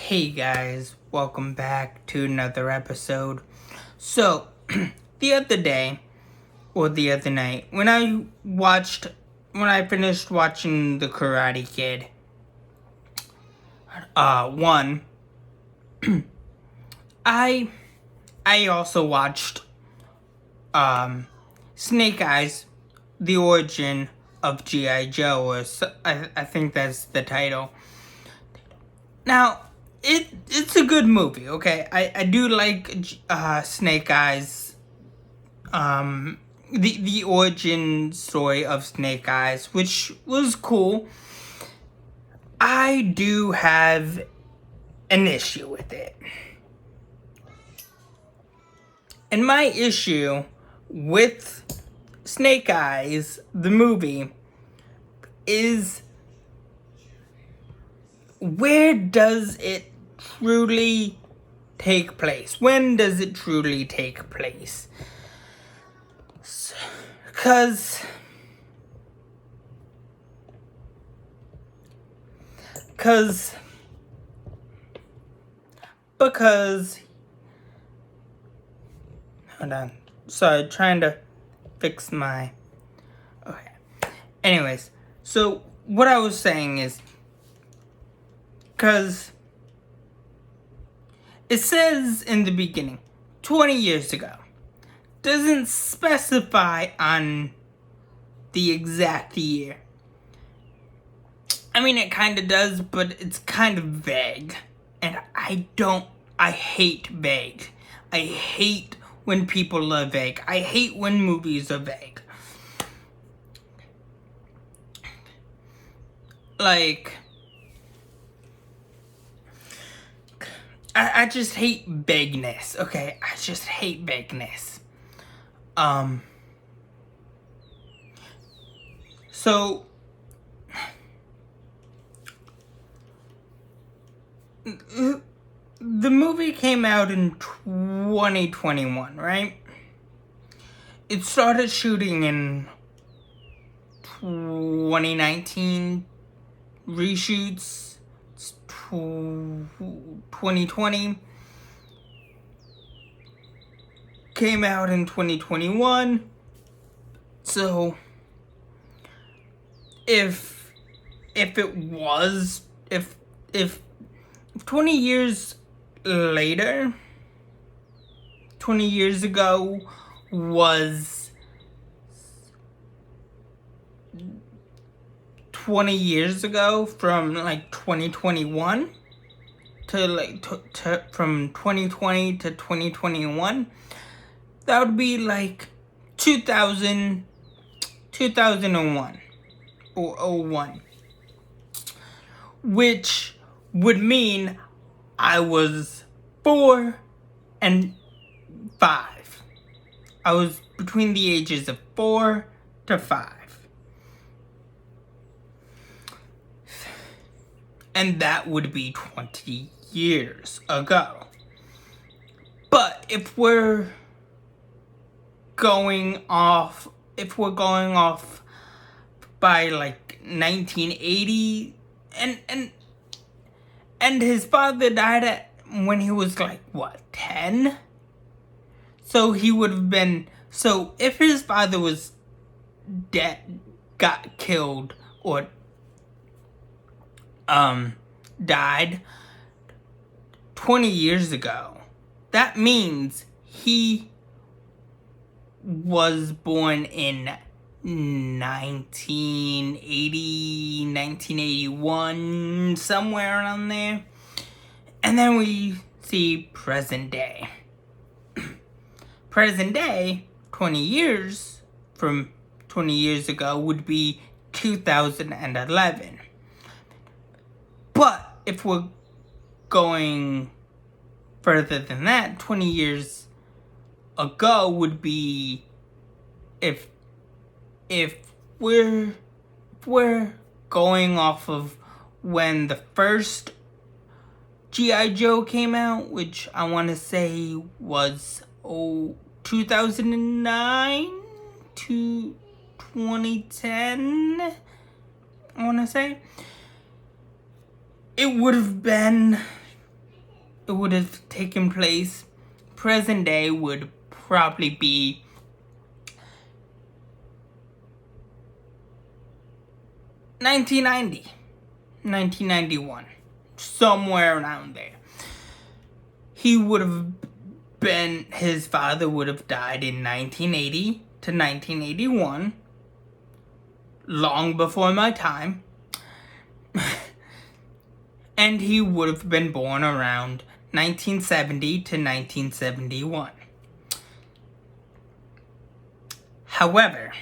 Hey guys, welcome back to another episode. So, the other day, or the other night, when I finished watching The Karate Kid, one, I also watched, Snake Eyes, The Origin of G.I. Joe, or I think that's the title. Now, it's a good movie, okay? I do like Snake Eyes, the origin story of Snake Eyes, which was cool. I do have an issue with it. And my issue with Snake Eyes, the movie, is where does it truly take place? When does it truly take place? Because hold on. Sorry, trying to fix my... Okay. Anyways, so what I was saying is, because it says in the beginning, 20 years ago. Doesn't specify on the exact year. I mean, it kind of does, but it's kind of vague. And I hate vague. I hate when people are vague. I hate when movies are vague. Like, I just hate vagueness, okay? I just hate vagueness. So, the movie came out in 2021, right? It started shooting in 2019, reshoots 2020, came out in 2021. So if 20 years later, 20 years ago was 20 years ago from like 2021 to from 2020 to 2021, that would be like 2001 or 01, which would mean I was 4 and 5. I was between the ages of 4 to 5. And that would be 20 years ago. But if we're going off by like 1980, and his father died when he was like, what, 10? So he would have been, so if his father was dead, got killed, or died 20 years ago, that means he was born in 1980, 1981, somewhere around there. And then we see present day. Present day, 20 years from 20 years ago would be 2011. But if we're going further than that, 20 years ago would be if we're going off of when the first G.I. Joe came out, which I want to say was 2009 to 2010, I want to say. It would have been it would have taken place, present day would probably be 1990, 1991, somewhere around there. He would have been, his father would have died in 1980 to 1981, long before my time, and he would have been born around 1970 to 1971. However,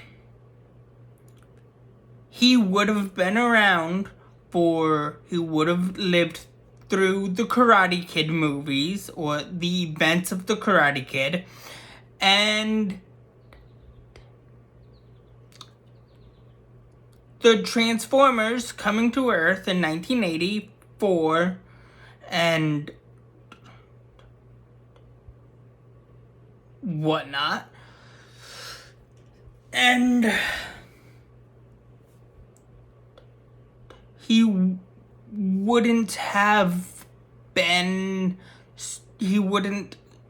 he would have been around he would have lived through the Karate Kid movies, or the events of the Karate Kid, and the Transformers coming to Earth in 1984, and whatnot. And he wouldn't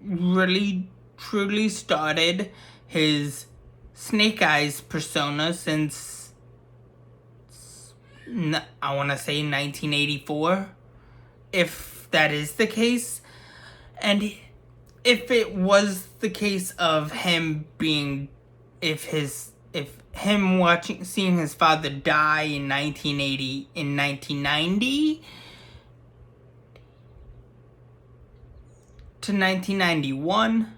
really truly started his Snake Eyes persona since, I want to say, 1984, if that is the case. And if it was the case of him being, seeing his father die in 1990 to 1991,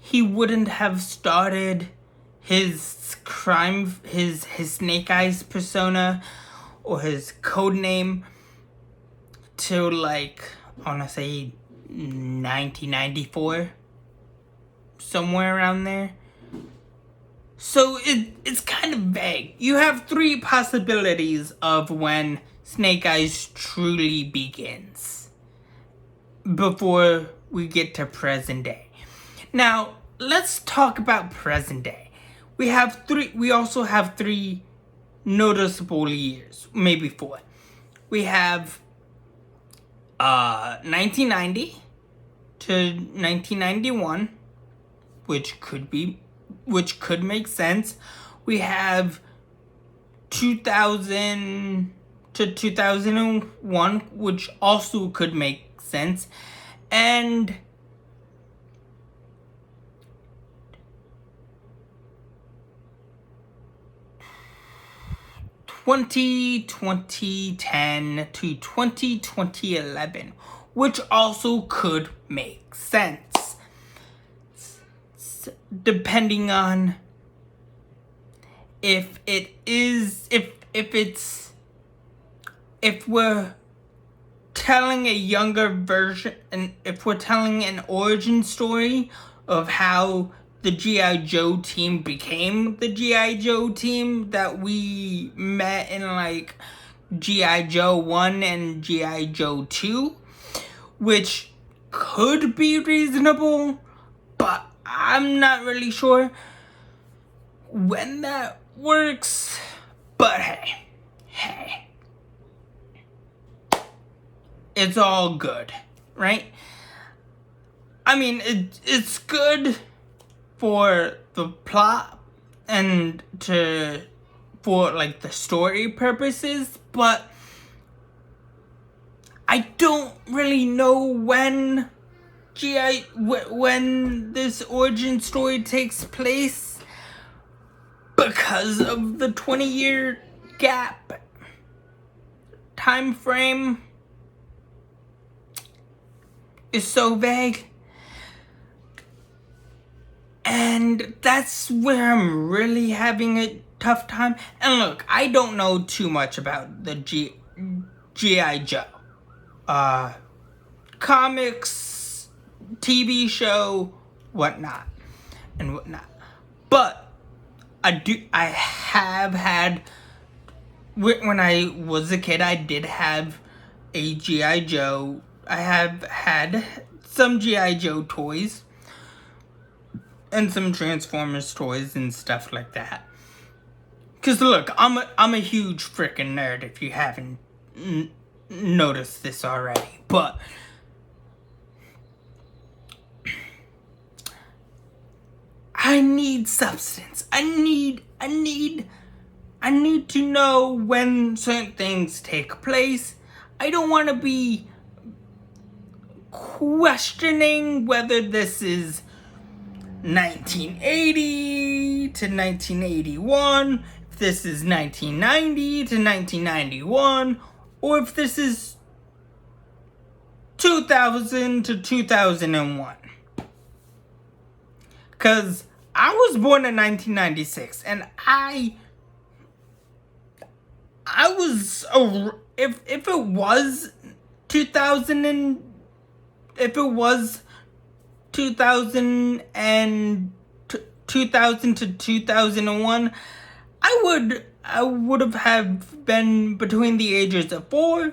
he wouldn't have started his Snake Eyes persona or his code name till, like, I want to say 1994, somewhere around there. So it's kind of vague. You have three possibilities of when Snake Eyes truly begins before we get to present day. Now, let's talk about present day. We also have three noticeable years, maybe four. We have 1990 to 1991, which could make sense. We have 2000 to 2001, which also could make sense. And 2010 to 2011, which also could make sense, depending on if we're telling a younger version, and if we're telling an origin story of how the G.I. Joe team became the G.I. Joe team that we met in, like, G.I. Joe 1 and G.I. Joe 2, which could be reasonable, but I'm not really sure when that works. But hey, it's all good, right? I mean, it's good for the plot and for like the story purposes, but I don't really know when this origin story takes place because of the 20-year gap time frame is so vague. And that's where I'm really having a tough time. And look, I don't know too much about the G.I. Joe comics, TV show, whatnot. But I have had, when I was a kid, I did have a G.I. Joe. I have had some G.I. Joe toys. some Transformers toys and stuff like that. Cause look, I'm a huge freaking nerd. If you haven't noticed this already, but I need substance. I need to know when certain things take place. I don't want to be questioning whether this is 1980 to 1981, if this is 1990 to 1991, or if this is 2000 to 2001. Because I was born in 1996, and I was if it was 2000 and if it was 2000 and 2000 to 2001, I would have been between the ages of 4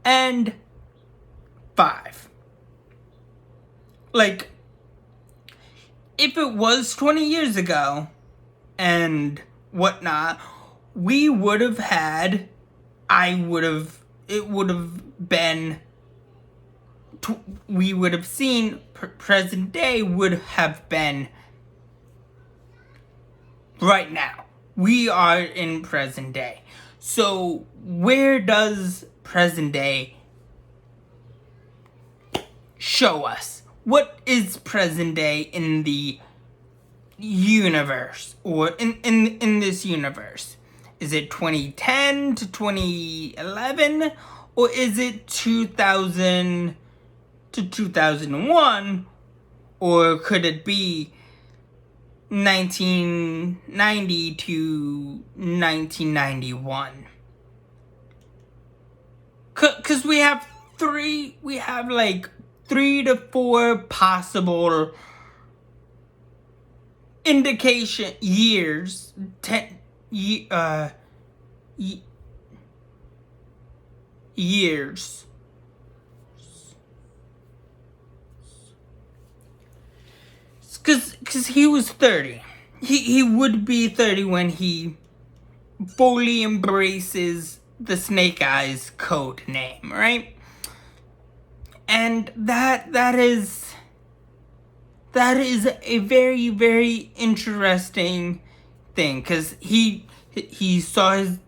and 5. Like, if it was 20 years ago and whatnot, we would have had, it would have been, we would have seen present day would have been right now. We are in present day. So where does present day show us? What is present day in the universe, or in this universe? Is it 2010 to 2011, or is it 2000 to 2001, or could it be 1990 to 1991? Cause we have like 3 to 4 possible indication years, years. Cause he was 30. He would be 30 when he fully embraces the Snake Eyes code name, right? And that is a very, very interesting thing, cause he saw his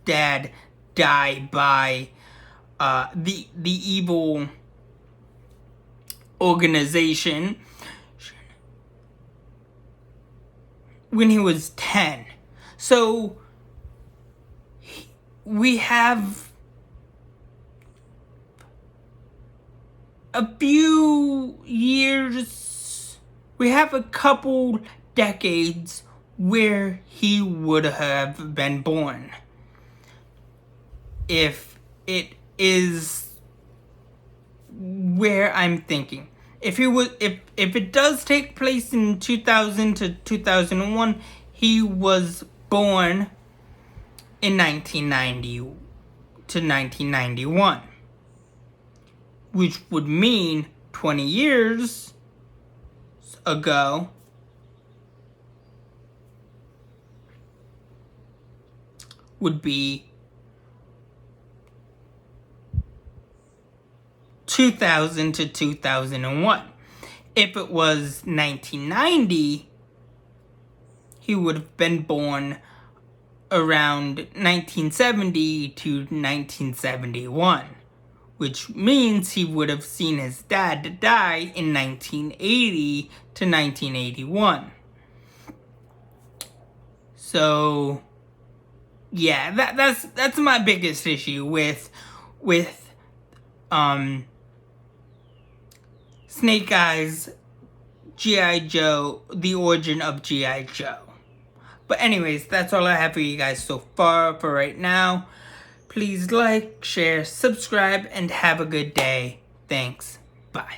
dad die by the evil organization when he was 10. So we have a few years, we have a couple decades where he would have been born. If it is where I'm thinking. If it does take place in 2000 to 2001, he was born in 1990 to 1991, which would mean 20 years ago would be 2000 to 2001. If it was 1990, he would have been born around 1970 to 1971, which means he would have seen his dad die in 1980 to 1981. So, yeah, that's my biggest issue with Snake Eyes, G.I. Joe, the origin of G.I. Joe. But anyways, that's all I have for you guys so far for right now. Please like, share, subscribe, and have a good day. Thanks. Bye.